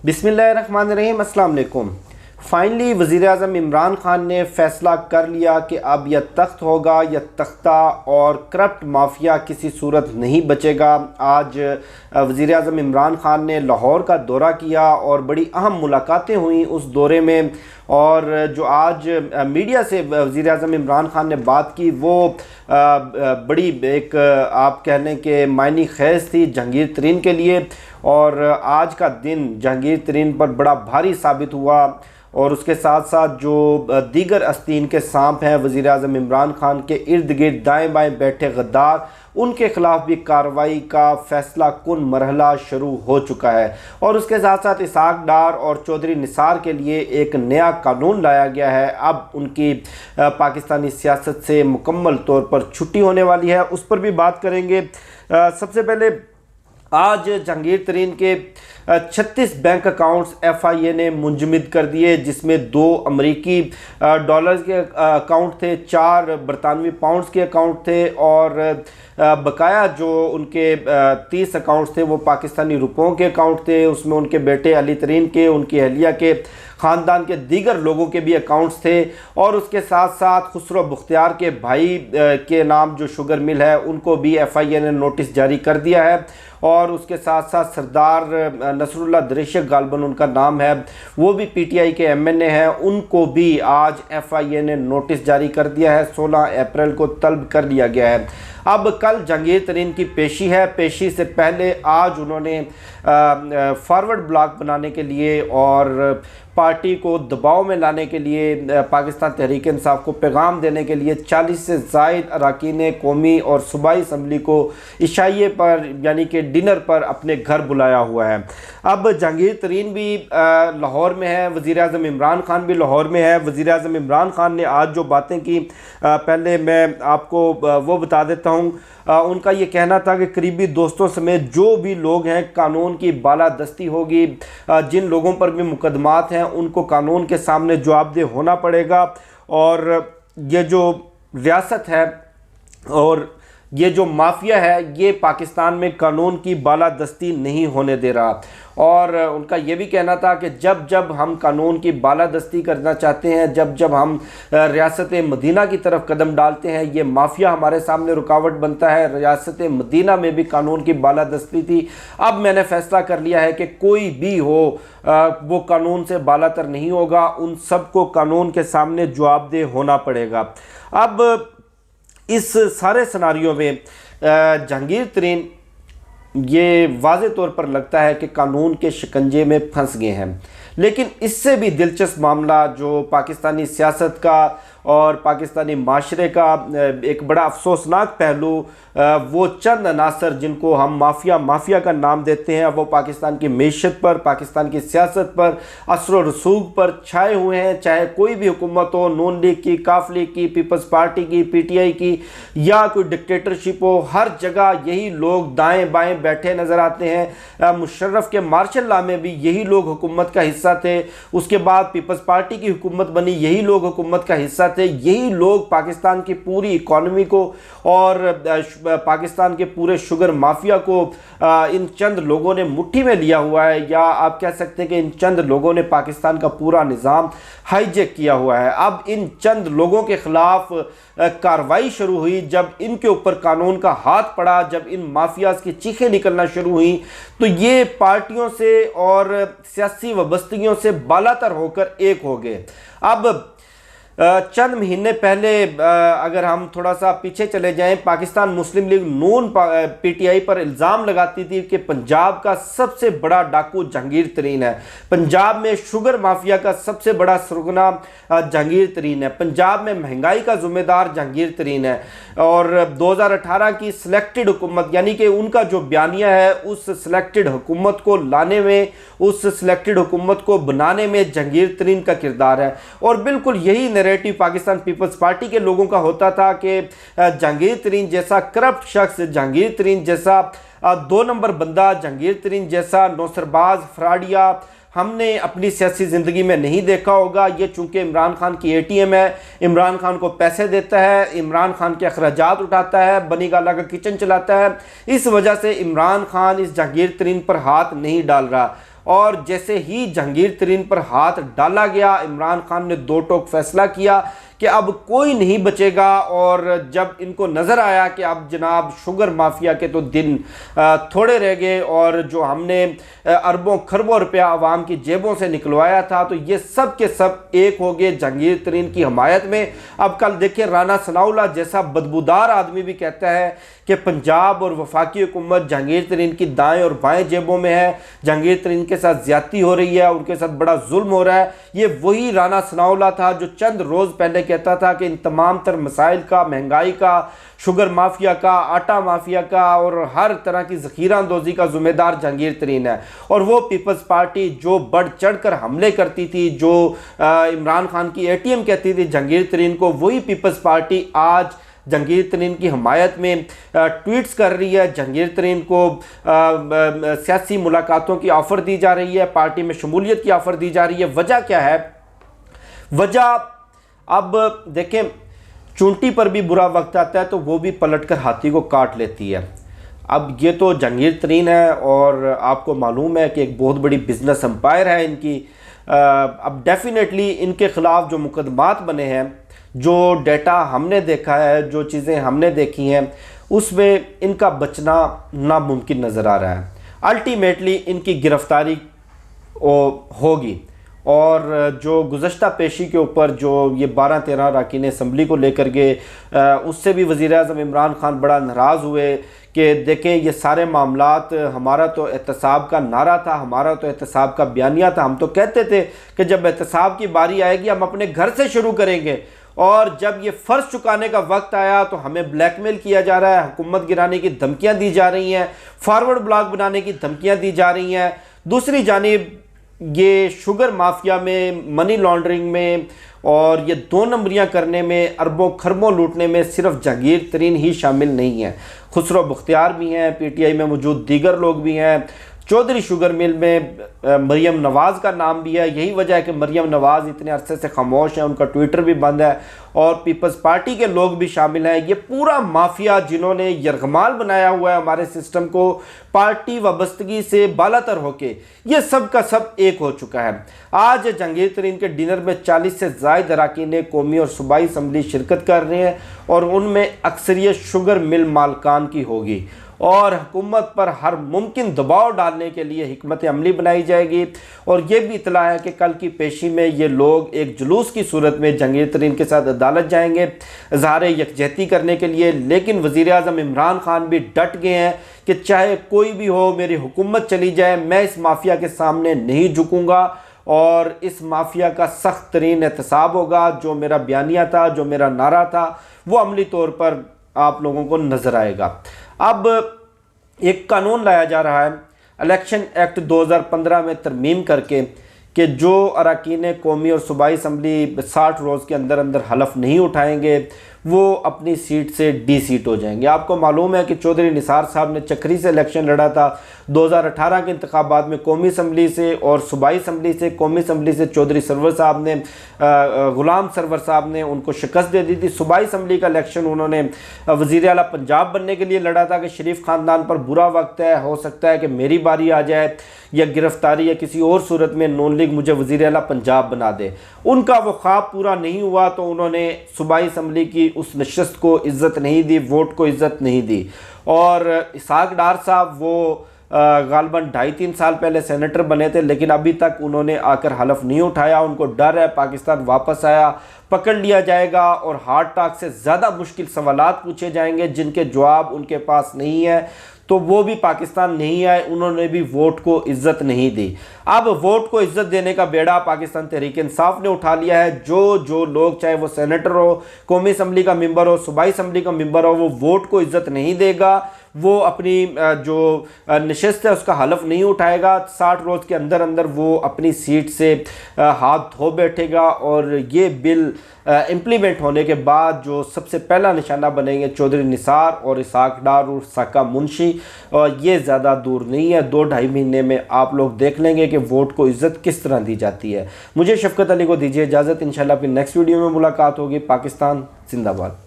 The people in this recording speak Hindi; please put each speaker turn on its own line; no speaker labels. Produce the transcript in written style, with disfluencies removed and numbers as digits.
बिस्मिल्लाहिर्रहमानिर्रहीम, अस्सलाम वालेकुम। फाइनली वज़ीर-ए-आज़म इमरान खान ने फ़ैसला कर लिया कि अब यह तख्त होगा या तख्ता, और करप्ट माफिया किसी सूरत नहीं बचेगा। आज वज़ीर-ए-आज़म इमरान खान ने लाहौर का दौरा किया और बड़ी अहम मुलाकातें हुई उस दौरे में। और जो आज मीडिया से वज़ीर-ए-आज़म इमरान खान ने बात की वो बड़ी एक आप कह लें कि मायनी खेज थी जहांगीर तरीन के लिए। और आज का दिन जहांगीर तरीन पर बड़ा भारी साबित हुआ। और उसके साथ साथ जो दीगर आस्तीन के सांप हैं वज़ीर-ए-आज़म इमरान खान के इर्द गिर्द दाएँ बाएँ बैठे गद्दार, उनके ख़िलाफ़ भी कार्रवाई का फ़ैसला कुन मरहला शुरू हो चुका है। और उसके साथ साथ इसहाक डार और चौधरी निसार के लिए एक नया कानून लाया गया है। अब उनकी पाकिस्तानी सियासत से मुकम्मल तौर पर छुट्टी होने वाली है, उस पर भी बात करेंगे। सबसे पहले आज जहांगीर तरीन के 36 बैंक अकाउंट्स FIA ने मुंजमद कर दिए, जिसमें 2 अमरीकी डॉलर्स के अकाउंट थे, 4 बरतानवी पाउंड्स के अकाउंट थे, और बकाया जो उनके 30 अकाउंट्स थे वो पाकिस्तानी रुपयों के अकाउंट थे। उसमें उनके बेटे अली तरीन के, उनकी अहलिया के, ख़ानदान के दीगर लोगों के भी अकाउंट्स थे। और उसके साथ साथ खुसरो बुख्तियार के भाई के नाम जो शुगर मिल है उनको भी FIA ने नोटिस जारी कर दिया है। और उसके साथ साथ सरदार नसरुल्लाह दरिशक गालबन उनका नाम है, वो भी PTI के MNA हैं, उनको भी आज FIA ने नोटिस जारी कर दिया है। 16 अप्रैल को तलब कर लिया गया है। अब कल जहांगीर तरीन की पेशी है। पेशी से पहले आज उन्होंने फॉरवर्ड ब्लॉक बनाने के लिए और पार्टी को दबाव में लाने के लिए, पाकिस्तान तहरीक इंसाफ को पैगाम देने के लिए 40 से ज़ायद अरकान कौमी और सूबाई असम्बली को इशाइये पर यानी कि डिनर पर अपने घर बुलाया हुआ है। अब जहांगीर तरीन भी लाहौर में है, वज़ीर-ए-आज़म इमरान खान भी लाहौर में है। वज़ीर-ए-आज़म इमरान खान ने आज जो बातें की, पहले मैं आपको वो बता देता हूँ। उनका ये कहना था कि करीबी दोस्तों समेत जो भी लोग हैं कानून की बालादस्ती होगी, जिन लोगों पर भी मुकदमात हैं उनको कानून के सामने जवाबदेह होना पड़ेगा। और ये जो रियासत है और ये जो माफिया है ये पाकिस्तान में कानून की बालादस्ती नहीं होने दे रहा। और उनका ये भी कहना था कि जब जब हम कानून की बालादस्ती करना चाहते हैं, जब जब हम रियासत मदीना की तरफ कदम डालते हैं, ये माफिया हमारे सामने रुकावट बनता है। रियासत मदीना में भी कानून की बालादस्ती थी। अब मैंने फैसला कर लिया है कि कोई भी हो वो कानून से बालातर नहीं होगा, उन सबको कानून के सामने जवाबदेह होना पड़ेगा। अब इस सारे सिनारियों में जहांगीर तरीन ये वाज़े तौर पर लगता है कि कानून के शिकंजे में फंस गए हैं। लेकिन इससे भी दिलचस्प मामला जो पाकिस्तानी सियासत का और पाकिस्तानी माशरे का एक बड़ा अफसोसनाक पहलू, वो चंद अनासर जिनको हम माफिया का नाम देते हैं, वो पाकिस्तान की मईशत पर, पाकिस्तान की सियासत पर, असर व रसूख पर छाए हुए हैं। चाहे कोई भी हुकूमत हो, नून लीग की, काफ लीग की, पीपल्स पार्टी की, PTI की, या कोई डिक्टेटरशिप हो, हर जगह यही लोग दाएँ बाएँ बैठे नज़र आते हैं। मुशर्रफ के मार्शल लॉ में भी यही लोग हुकूमत का हिस्सा थे। उसके बाद पीपल्स पार्टी की हुकूमत बनी, यही लोग हुकूमत का हिस्सा थे। यही लोग पाकिस्तान की पूरी इकॉनमी को और पाकिस्तान के पूरे शुगर माफिया को इन चंद लोगों ने मुट्ठी में लिया हुआ है, या आप कह सकते हैं कि इन चंद लोगों ने पाकिस्तान का पूरा निज़ाम हाईजैक किया हुआ है। अब इन चंद लोगों के खिलाफ कार्रवाई शुरू हुई, जब इनके ऊपर कानून का हाथ पड़ा, जब इन माफियाज की चीखें निकलना शुरू हुई, तो ये पार्टियों से और सियासी वबस्तगियों से बालातर होकर एक हो गए। अब चंद महीने पहले अगर हम थोड़ा सा पीछे चले जाएं, पाकिस्तान मुस्लिम लीग नून PTI पर इल्ज़ाम लगाती थी कि पंजाब का सबसे बड़ा डाकू जहांगीर तरीन है, पंजाब में शुगर माफिया का सबसे बड़ा सुरगना जहांगीर तरीन है, पंजाब में महंगाई का जिम्मेदार जहांगीर तरीन है। और 2018 की सिलेक्टेड हुकूमत यानी कि उनका जो बयानिया है, उस सिलेक्टेड हुकूमत को लाने में, उस सिलेक्टेड हुकूमत को बनाने में जहांगीर तरीन का किरदार है। और बिल्कुल यही नैरेटिव पाकिस्तान पीपल्स पार्टी के लोगों का होता था कि जहांगीर तरीन जैसा करप्ट शख्स, जहांगीर तरीन जैसा 2 नंबर बंदा, जहांगीर तरीन जैसा नौसरबाज फ्राडिया हमने अपनी सियासी ज़िंदगी में नहीं देखा होगा। ये चूँकि इमरान खान की ATM है, इमरान खान को पैसे देता है, इमरान खान के अखराजात उठाता है, बनी गाला का किचन चलाता है, इस वजह से इमरान खान इस जहांगीर तरीन पर हाथ नहीं डाल रहा। और जैसे ही जहांगीर तरीन पर हाथ डाला गया, इमरान खान ने दो टोक फैसला किया कि अब कोई नहीं बचेगा। और जब इनको नज़र आया कि अब जनाब शुगर माफिया के तो दिन थोड़े रह गए और जो हमने अरबों खरबों रुपया आवाम की जेबों से निकलवाया था, तो ये सब के सब एक हो गए जहांगीर तरीन की हमायत में। अब कल देखिए राना सनाउल्लाह जैसा बदबूदार आदमी भी कहता है कि पंजाब और वफाकी हुकूमत जहांगीर तरीन की दाएं और बाएं जेबों में है, जहांगीर तरीन के साथ ज्यादती हो रही है, उनके साथ बड़ा जुल्म हो रहा है। ये वही राना सनाउल्लाह था जो चंद रोज़ पहले कहता था कि इन तमाम तर मसाइल का, महंगाई का, शुगर माफिया का, आटा माफिया का और हर तरह की ज़ख़ीरा अंदोज़ी का ज़िम्मेदार जहांगीर तरीन है। और वो पीपल्स पार्टी जो बढ़ चढ़ कर हमले करती थी, जो इमरान खान की ATM कहती थी जहांगीर तरीन को, वही पीपल्स पार्टी आज जहांगीर तरीन की हमायत में ट्वीट्स कर रही है। जहांगीर तरीन को सियासी मुलाकातों की ऑफ़र दी जा रही है, पार्टी में शमूलियत की ऑफ़र दी जा रही है। वजह क्या है? वजह अब देखें, चूंटी पर भी बुरा वक्त आता है तो वो भी पलट कर हाथी को काट लेती है। अब ये तो जहांगीर तरीन है और आपको मालूम है कि एक बहुत बड़ी बिजनेस एम्पायर है इनकी। अब डेफिनेटली इनके ख़िलाफ़ जो मुकदमात बने हैं, जो डेटा हमने देखा है, जो चीज़ें हमने देखी हैं, उसमें इनका बचना नामुमकिन नज़र आ रहा है। अल्टीमेटली इनकी गिरफ़्तारी होगी। और जो गुज़श्ता पेशी के ऊपर जो ये 12-13 अरकान असम्बली को लेकर गए, उससे भी वज़ीर-ए-आज़म इमरान खान बड़ा नाराज़ हुए कि देखें ये सारे मामलात, हमारा तो एहतसाब का नारा था, हमारा तो एहतसाब का बयानिया था। हम तो कहते थे कि जब एहतसाब की बारी आएगी हम अपने घर से शुरू करेंगे, और जब ये फ़र्ज चुकाने का वक्त आया तो हमें ब्लैकमेल किया जा रहा है, हुकूमत गिराने की धमकियाँ दी जा रही हैं, फॉरवर्ड ब्लॉक बनाने की धमकियाँ दी जा रही हैं। दूसरी जानिब ये शुगर माफिया में, मनी लॉन्ड्रिंग में और ये 2 नंबरियाँ करने में, अरबों खरबों लूटने में सिर्फ जहांगीर तरीन ही शामिल नहीं है, खुसरो बख्तियार भी हैं, PTI में मौजूद दीगर लोग भी हैं, चौधरी शुगर मिल में मरियम नवाज़ का नाम भी है। यही वजह है कि मरियम नवाज़ इतने अरसे से खामोश हैं, उनका ट्विटर भी बंद है, और पीपल्स पार्टी के लोग भी शामिल हैं। ये पूरा माफिया जिन्होंने यरगमाल बनाया हुआ है हमारे सिस्टम को, पार्टी वाबस्तगी से बालातर होके, ये सब का सब एक हो चुका है। आज जहांगीर तरीन के डिनर में 40 से ज़ायद अरकान कौमी और सूबाई असम्बली शिरकत कर रहे हैं और उनमें अक्सरियत शुगर मिल मालकान की होगी, और हुकूमत पर हर मुमकिन दबाव डालने के लिए हिकमत अमली बनाई जाएगी। और ये भी इतला है कि कल की पेशी में ये लोग एक जुलूस की सूरत में जहांगीर तरीन के साथ अदालत जाएंगे इज़हार यकजहती करने के लिए। लेकिन वज़ीर-ए-आज़म इमरान खान भी डट गए हैं कि चाहे कोई भी हो, मेरी हुकूमत चली जाए, मैं इस माफिया के सामने नहीं झुकूँगा और इस माफिया का सख्त तरीन एहतसाब होगा। जो मेरा बयानिया था, जो मेरा नारा था, वो अमली तौर पर आप लोगों को नज़र आएगा। अब एक कानून लाया जा रहा है इलेक्शन एक्ट 2015 में तरमीम करके कि जो अरकान कौमी और सूबाई असम्बली 60 रोज़ के अंदर अंदर हलफ नहीं उठाएंगे वो अपनी सीट से डी-सीट हो जाएंगे। आपको मालूम है कि चौधरी निसार साहब ने चक्री से इलेक्शन लड़ा था 2018 के इंतखाबात में, कौमी असम्बली से और सूबाई असम्बली से। कौमी असम्बली से चौधरी सरवर साहब ने, गुलाम सरवर साहब ने उनको शिकस्त दे दी थी। सूबाई असम्बली का इलेक्शन उन्होंने वज़ीर आला पंजाब बनने के लिए लड़ा था कि शरीफ ख़ानदान पर बुरा वक्त है, हो सकता है कि मेरी बारी आ जाए या गिरफ्तारी या किसी और सूरत में नून लीग मुझे वज़ीर आला पंजाब बना दे। उनका वो ख्वाब पूरा नहीं हुआ तो उन्होंने सूबाई असम्बली की उस नशस्त को इज़्ज़त नहीं दी, वोट को इज़्ज़त नहीं दी। और इसहाक डार साहब वो गालबन 2.5-3 साल पहले सेनेटर बने थे, लेकिन अभी तक उन्होंने आकर हलफ नहीं उठाया। उनको डर है पाकिस्तान वापस आया पकड़ लिया जाएगा और हार्ट अटैक से ज़्यादा मुश्किल सवालात पूछे जाएंगे जिनके जवाब उनके पास नहीं है, तो वो भी पाकिस्तान नहीं आए। उन्होंने भी वोट को इज़्ज़त नहीं दी। अब वोट को इज़्ज़त देने का बेड़ा पाकिस्तान तहरीक इंसाफ ने उठा लिया है। जो लोग, चाहे वो सेनेटर हो, कौमी असम्बली का मेंबर हो, सूबाई असम्बली का मेंबर हो, वो वोट को इज़्ज़त नहीं देगा, वो अपनी जो नशस्त है उसका हलफ नहीं उठाएगा। 60 रोज़ के अंदर अंदर वो अपनी सीट से हाथ धो बैठेगा। और ये बिल इम्प्लीमेंट होने के बाद जो सबसे पहला निशाना बनेंगे चौधरी निसार और इसहाक डार और साका मुंशी, और ये ज़्यादा दूर नहीं है। 2-2.5 महीने में आप लोग देख लेंगे कि वोट को इज़्ज़त किस तरह दी जाती है। मुझे शफकत अली को दीजिए इजाज़त, इंशाल्लाह फिर नेक्स्ट वीडियो में मुलाकात होगी। पाकिस्तान जिंदाबाद।